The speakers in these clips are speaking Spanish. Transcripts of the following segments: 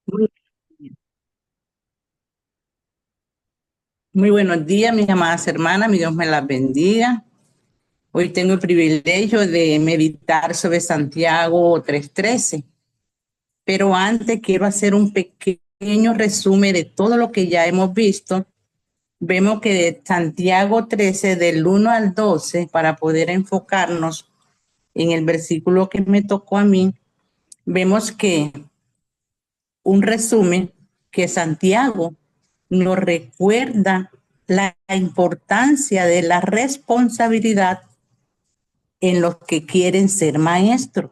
Muy, muy buenos días, mis amadas hermanas, mi Dios me las bendiga. Hoy tengo el privilegio de meditar sobre Santiago 3:13, pero antes quiero hacer un pequeño resumen de todo lo que ya hemos visto. Vemos que de Santiago 13, del 1 al 12, para poder enfocarnos en el versículo que me tocó a mí, vemos que un resumen que Santiago nos recuerda la importancia de la responsabilidad en los que quieren ser maestros.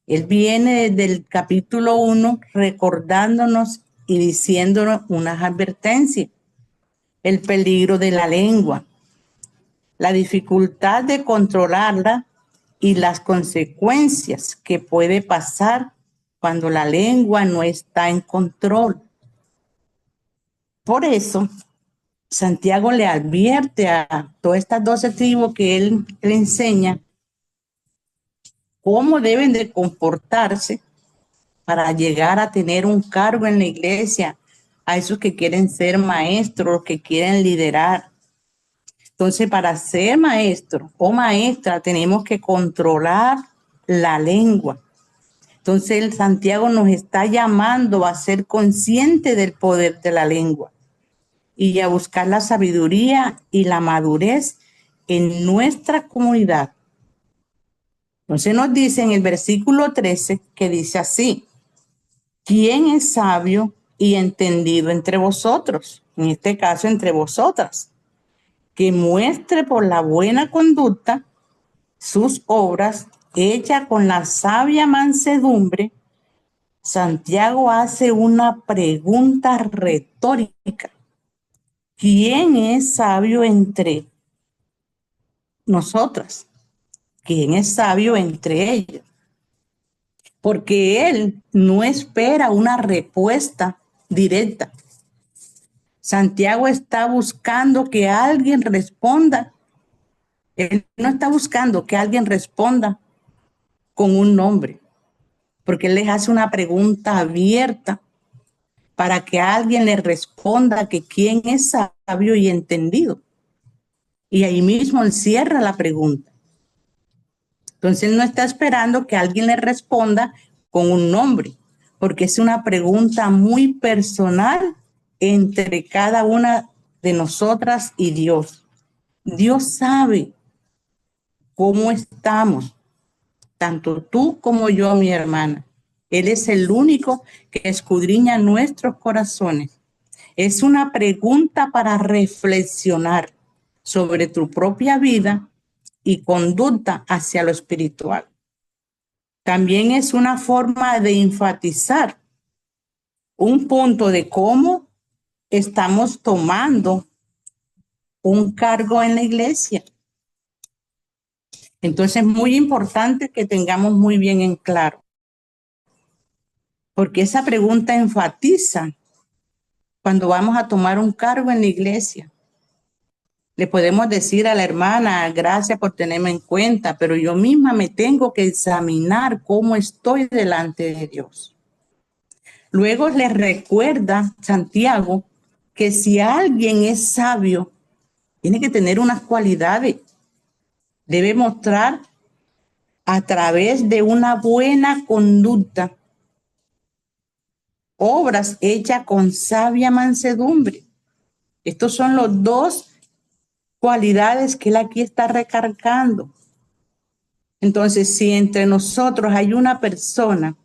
Él viene desde el capítulo 1 recordándonos y diciéndonos unas advertencias, el peligro de la lengua, la dificultad de controlarla y las consecuencias que puede pasar cuando la lengua no está en control. Por eso, Santiago le advierte a todas estas 12 tribus que él le enseña cómo deben de comportarse para llegar a tener un cargo en la iglesia, a esos que quieren ser maestros, que quieren liderar. Entonces, para ser maestro o maestra, tenemos que controlar la lengua. Entonces, el Santiago nos está llamando a ser consciente del poder de la lengua y a buscar la sabiduría y la madurez en nuestra comunidad. Entonces nos dice en el versículo 13 que dice así: ¿quién es sabio y entendido entre vosotros? En este caso, entre vosotras, que muestre por la buena conducta sus obras, hecha con la sabia mansedumbre. Santiago hace una pregunta retórica: ¿quién es sabio entre nosotras? ¿Quién es sabio entre ellos? Porque él no espera una respuesta directa. Santiago está buscando que alguien responda. Él no está buscando que alguien responda con un nombre, porque él les hace una pregunta abierta para que alguien le responda que quién es sabio y entendido. Y ahí mismo él cierra la pregunta. Entonces él no está esperando que alguien le responda con un nombre, porque es una pregunta muy personal entre cada una de nosotras y Dios. Dios sabe cómo estamos, tanto tú como yo, mi hermana. Él es el único que escudriña nuestros corazones. Es una pregunta para reflexionar sobre tu propia vida y conducta hacia lo espiritual. También es una forma de enfatizar un punto de cómo estamos tomando un cargo en la iglesia. Entonces es muy importante que tengamos muy bien en claro, porque esa pregunta enfatiza cuando vamos a tomar un cargo en la iglesia. Le podemos decir a la hermana, gracias por tenerme en cuenta, pero yo misma me tengo que examinar cómo estoy delante de Dios. Luego le recuerda Santiago que si alguien es sabio, tiene que tener unas cualidades. Debe mostrar a través de una buena conducta obras hechas con sabia mansedumbre. Estos son los dos cualidades que él aquí está recargando. Entonces, si entre nosotros hay una persona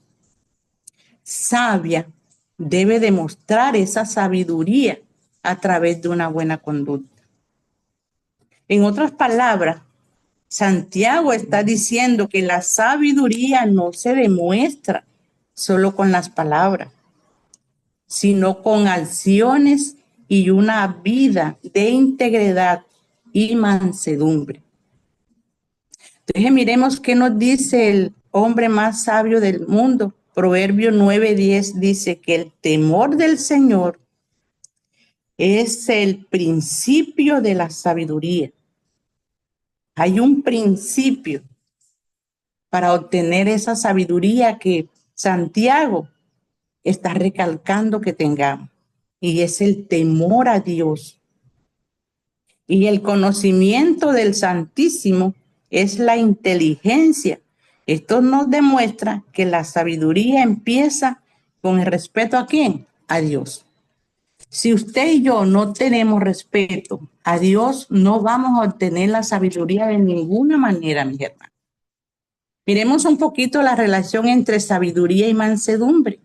sabia, debe demostrar esa sabiduría a través de una buena conducta. En otras palabras, Santiago está diciendo que la sabiduría no se demuestra solo con las palabras, sino con acciones y una vida de integridad y mansedumbre. Entonces miremos qué nos dice el hombre más sabio del mundo. Proverbio 9:10 dice que el temor del Señor es el principio de la sabiduría. Hay un principio para obtener esa sabiduría que Santiago está recalcando que tengamos. Y es el temor a Dios. Y el conocimiento del Santísimo es la inteligencia. Esto nos demuestra que la sabiduría empieza con el respeto ¿a quién? A Dios. Si usted y yo no tenemos respeto a Dios, no vamos a obtener la sabiduría de ninguna manera, mis hermanos. Miremos un poquito la relación entre sabiduría y mansedumbre.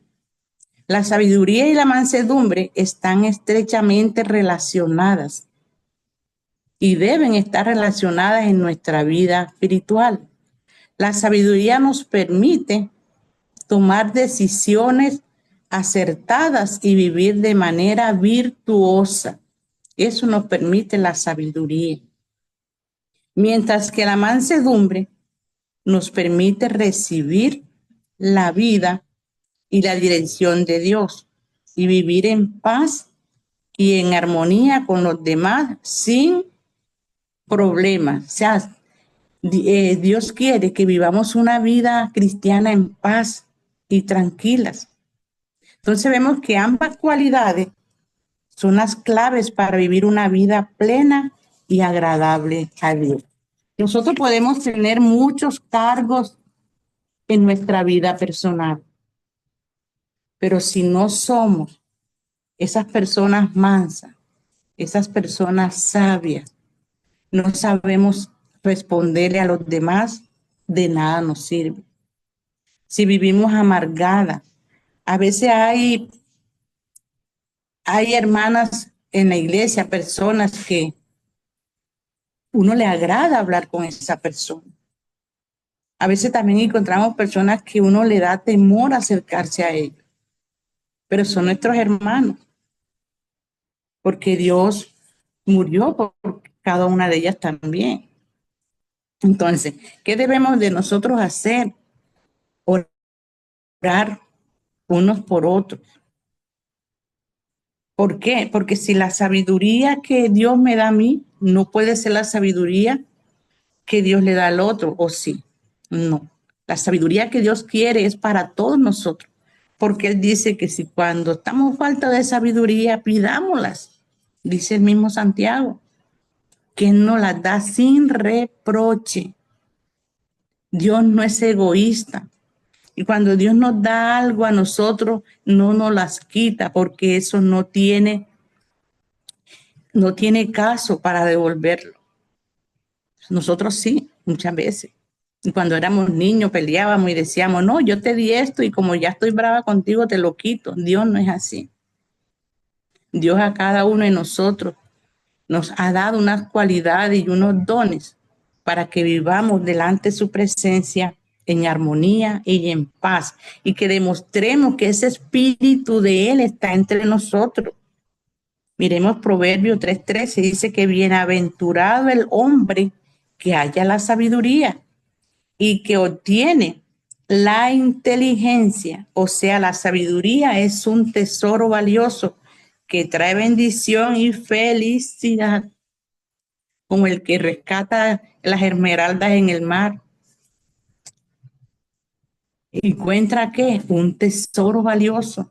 La sabiduría y la mansedumbre están estrechamente relacionadas y deben estar relacionadas en nuestra vida espiritual. La sabiduría nos permite tomar decisiones acertadas y vivir de manera virtuosa. Eso nos permite la sabiduría. Mientras que la mansedumbre nos permite recibir la vida y la dirección de Dios y vivir en paz y en armonía con los demás sin problemas. O sea, Dios quiere que vivamos una vida cristiana en paz y tranquilas. Entonces vemos que ambas cualidades son las claves para vivir una vida plena y agradable a Dios. Nosotros podemos tener muchos cargos en nuestra vida personal, pero si no somos esas personas mansas, esas personas sabias, no sabemos responderle a los demás, de nada nos sirve. Si vivimos amargada, a veces hay hermanas en la iglesia, personas que uno le agrada hablar con esa persona. A veces también encontramos personas que uno le da temor acercarse a ellos, pero son nuestros hermanos, porque Dios murió por cada una de ellas también. Entonces, ¿qué debemos de nosotros hacer? Orar unos por otros. ¿Por qué? Porque si la sabiduría que Dios me da a mí no puede ser la sabiduría que Dios le da al otro, ¿o sí? No. La sabiduría que Dios quiere es para todos nosotros, porque Él dice que si cuando estamos falta de sabiduría, pidámoslas, dice el mismo Santiago, que nos las da sin reproche. Dios no es egoísta. Y cuando Dios nos da algo a nosotros, no nos las quita, porque eso no tiene caso para devolverlo. Nosotros sí, muchas veces. Y cuando éramos niños peleábamos y decíamos, no, yo te di esto y como ya estoy brava contigo, te lo quito. Dios no es así. Dios a cada uno de nosotros nos ha dado unas cualidades y unos dones para que vivamos delante de su presencia en armonía y en paz y que demostremos que ese espíritu de Él está entre nosotros. Miremos Proverbio 3:13, dice que bienaventurado el hombre que haya la sabiduría y que obtiene la inteligencia, o sea, la sabiduría es un tesoro valioso que trae bendición y felicidad, como el que rescata las esmeraldas en el mar. ¿Encuentra qué? Un tesoro valioso.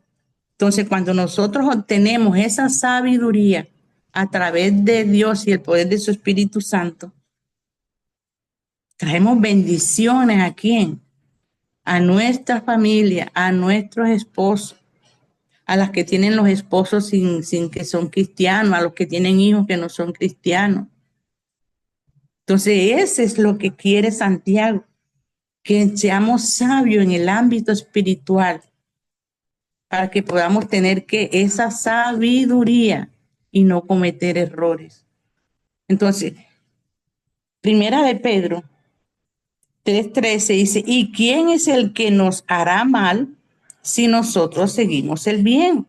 Entonces, cuando nosotros obtenemos esa sabiduría a través de Dios y el poder de su Espíritu Santo, traemos bendiciones a quién? A nuestra familia, a nuestros esposos, a las que tienen los esposos sin que son cristianos, a los que tienen hijos que no son cristianos. Entonces, ese es lo que quiere Santiago, que seamos sabios en el ámbito espiritual para que podamos tener que esa sabiduría y no cometer errores. Entonces, primera de Pedro 3:13 dice, ¿y quién es el que nos hará mal si nosotros seguimos el bien?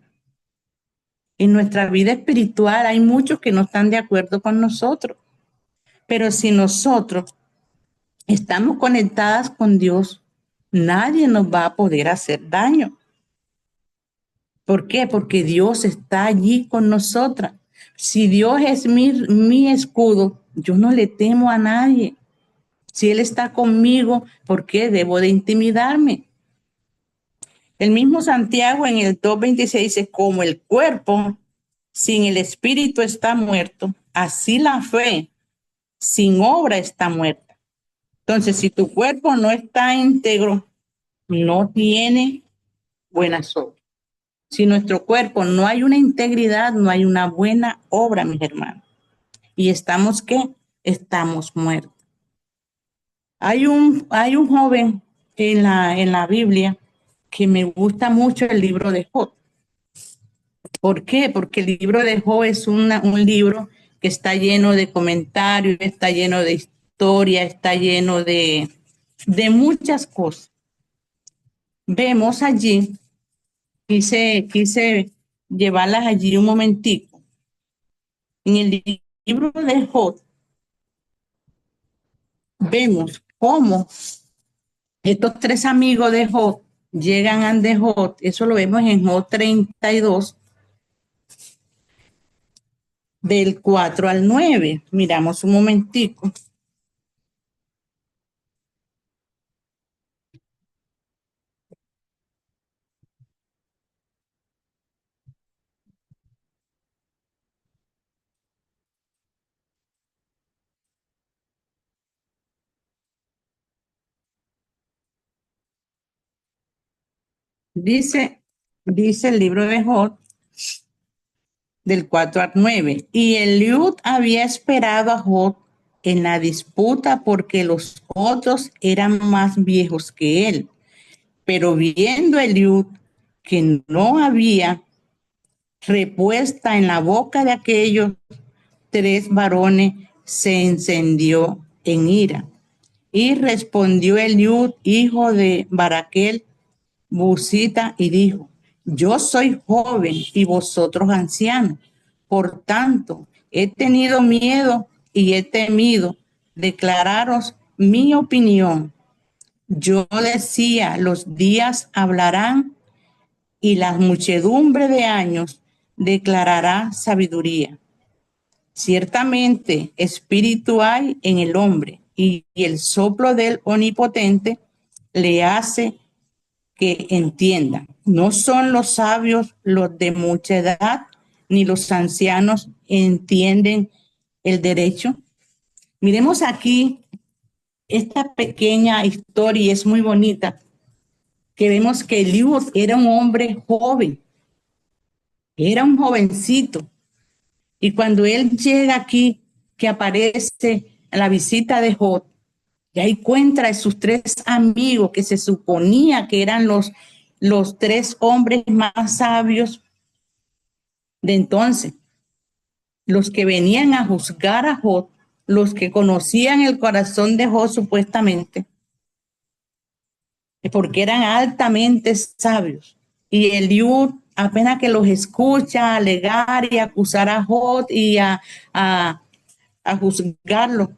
En nuestra vida espiritual hay muchos que no están de acuerdo con nosotros, pero si nosotros estamos conectadas con Dios, nadie nos va a poder hacer daño. ¿Por qué? Porque Dios está allí con nosotras. Si Dios es mi escudo, yo no le temo a nadie. Si Él está conmigo, ¿por qué debo de intimidarme? El mismo Santiago en el 2:26 dice, como el cuerpo sin el espíritu está muerto, así la fe sin obra está muerta. Entonces, si tu cuerpo no está íntegro, no tiene buenas obras. Si nuestro cuerpo no hay una integridad, no hay una buena obra, mis hermanos. ¿Y estamos qué? Estamos muertos. Hay un joven en la Biblia que me gusta mucho el libro de Job. ¿Por qué? Porque el libro de Job es un libro que está lleno de comentarios, está lleno de historia, está lleno de muchas cosas. Vemos allí, quise llevarlas allí un momentico. En el libro de Job vemos cómo estos tres amigos de Job llegan ante Job, eso lo vemos en Job 32, del 4 al 9. Miramos un momentico. Dice, dice el libro de Job del 4 al 9. Y Eliud había esperado a Job en la disputa porque los otros eran más viejos que él. Pero viendo Eliud que no había respuesta en la boca de aquellos tres varones, se encendió en ira. Y respondió Eliud, hijo de Baraquel, Busita, y dijo, yo soy joven y vosotros ancianos. Por tanto, he tenido miedo y he temido declararos mi opinión. Yo decía, los días hablarán y la muchedumbre de años declarará sabiduría. Ciertamente, espíritu hay en el hombre y el soplo del omnipotente le hace que entienda. No son los sabios los de mucha edad, ni los ancianos entienden el derecho. Miremos aquí esta pequeña historia y es muy bonita, que vemos que Eliud era un hombre joven, era un jovencito. Y cuando él llega aquí, que aparece en la visita de Job, ya encuentra a sus tres amigos que se suponía que eran los tres hombres más sabios de entonces, los que venían a juzgar a Job, los que conocían el corazón de Job supuestamente, porque eran altamente sabios. Y Eliud, apenas que los escucha alegar y acusar a Job y a juzgarlo,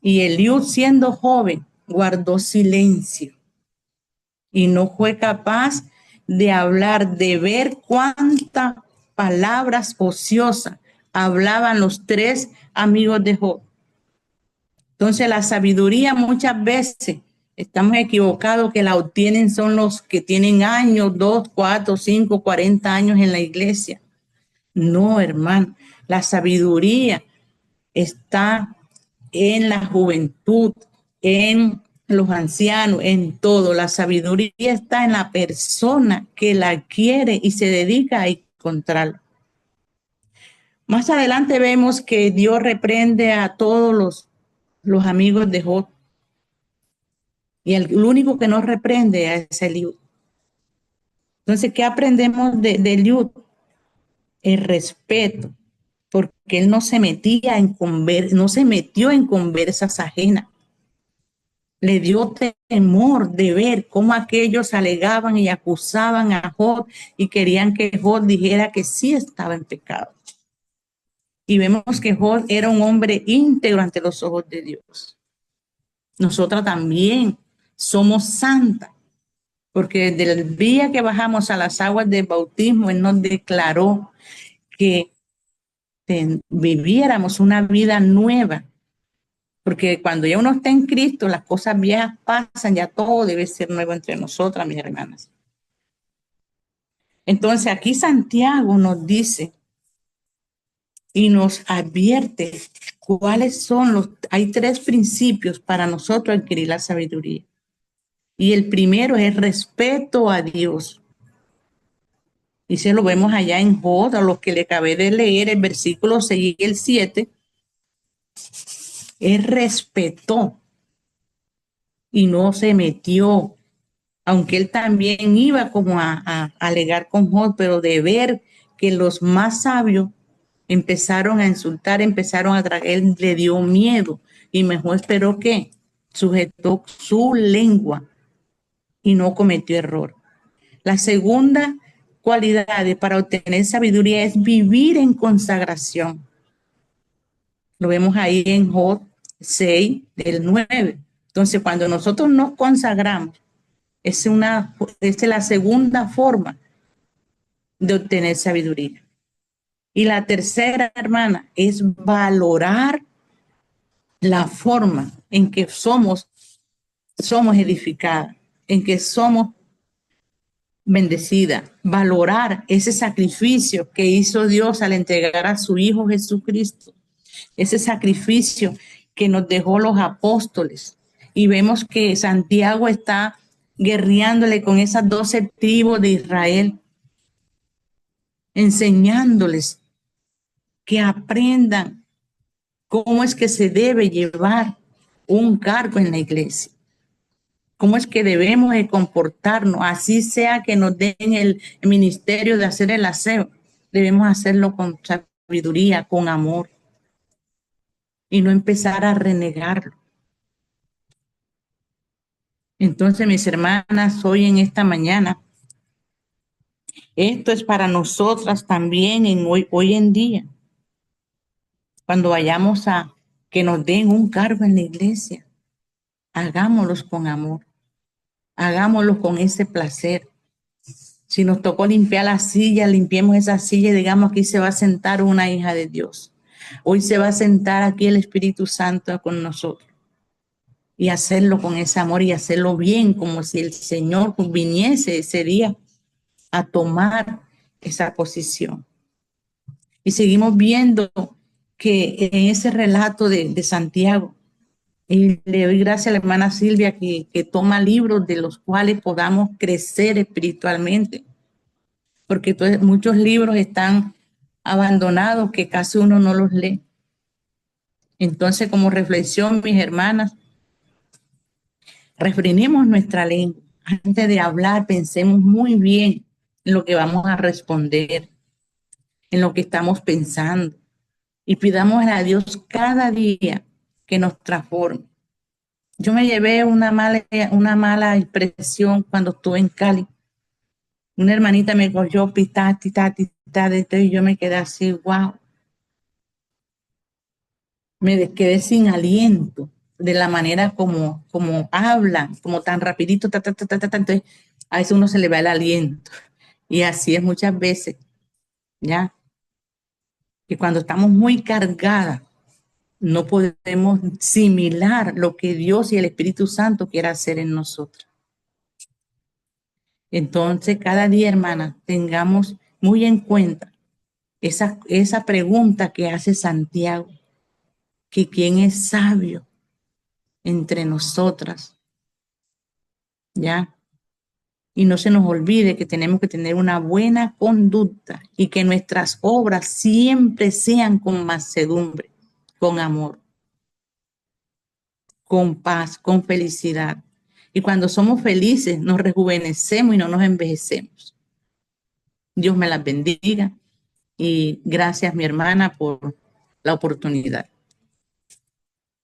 y Eliud, siendo joven, guardó silencio y no fue capaz de hablar, de ver cuántas palabras ociosas hablaban los tres amigos de Job. Entonces la sabiduría muchas veces estamos equivocados que la obtienen son los que tienen años, 2, 4, 5, 40 años en la iglesia. No, hermano, la sabiduría está en la juventud, en los ancianos, en todo. La sabiduría está en la persona que la quiere y se dedica a encontrarla. Más adelante vemos que Dios reprende a todos los amigos de Job. Y el único que no reprende es Eliud. Entonces, ¿qué aprendemos de Eliud? El respeto, porque él no se metía no se metió en conversas ajenas. Le dio temor de ver cómo aquellos alegaban y acusaban a Job y querían que Job dijera que sí estaba en pecado. Y vemos que Job era un hombre íntegro ante los ojos de Dios. Nosotras también somos santas, porque desde el día que bajamos a las aguas del bautismo, Él nos declaró que viviéramos una vida nueva. Porque cuando ya uno está en Cristo, las cosas viejas pasan, ya todo debe ser nuevo entre nosotras, mis hermanas. Entonces aquí Santiago nos dice y nos advierte cuáles son hay tres principios para nosotros adquirir la sabiduría. Y el primero es respeto a Dios. Y se lo vemos allá en Job, a los que le acabé de leer, el versículo 6 y el 7. Él respetó y no se metió, aunque él también iba como a alegar con Job, pero de ver que los más sabios empezaron a insultar, empezaron a tragar, él le dio miedo y mejor esperó que sujetó su lengua y no cometió error. La segunda cualidad para obtener sabiduría es vivir en consagración. Lo vemos ahí en Job 6, del 9. Entonces, cuando nosotros nos consagramos, es la segunda forma de obtener sabiduría. Y la tercera, hermana, es valorar la forma en que somos edificadas, en que somos bendecidas, valorar ese sacrificio que hizo Dios al entregar a su Hijo Jesucristo, ese sacrificio que nos dejó los apóstoles. Y vemos que Santiago está guerreándole con esas 12 tribus de Israel, enseñándoles que aprendan cómo es que se debe llevar un cargo en la iglesia, cómo es que debemos de comportarnos, así sea que nos den el ministerio de hacer el aseo, debemos hacerlo con sabiduría, con amor, y no empezar a renegarlo. Entonces, mis hermanas, hoy en esta mañana, esto es para nosotras también hoy en día, cuando vayamos a que nos den un cargo en la iglesia, hagámoslos con amor, hagámoslo con ese placer. Si nos tocó limpiar la silla, limpiemos esa silla y digamos, aquí se va a sentar una hija de Dios. Hoy se va a sentar aquí el Espíritu Santo con nosotros. Y hacerlo con ese amor y hacerlo bien, como si el Señor viniese ese día a tomar esa posición. Y seguimos viendo que en ese relato de Santiago, y le doy gracias a la hermana Silvia que toma libros de los cuales podamos crecer espiritualmente, porque muchos libros están abandonados que casi uno no los lee. Entonces, como reflexión, mis hermanas, refrenemos nuestra lengua. Antes de hablar, pensemos muy bien en lo que vamos a responder, en lo que estamos pensando, y pidamos a Dios cada día que nos transforme. Yo me llevé una mala expresión cuando estuve en Cali. Una hermanita me cogió pitati, tati, tati, y yo me quedé así, wow. Me quedé sin aliento de la manera como hablan, como tan rapidito, ta, ta, ta, ta, ta, entonces a eso uno se le va el aliento. Y así es muchas veces, ¿ya? Que cuando estamos muy cargadas, no podemos similar lo que Dios y el Espíritu Santo quiere hacer en nosotros. Entonces, cada día, hermana, tengamos muy en cuenta esa pregunta que hace Santiago, que quién es sabio entre nosotras, ¿ya? Y no se nos olvide que tenemos que tener una buena conducta y que nuestras obras siempre sean con mansedumbre, con amor, con paz, con felicidad. Y cuando somos felices, nos rejuvenecemos y no nos envejecemos. Dios me las bendiga y gracias, mi hermana, por la oportunidad.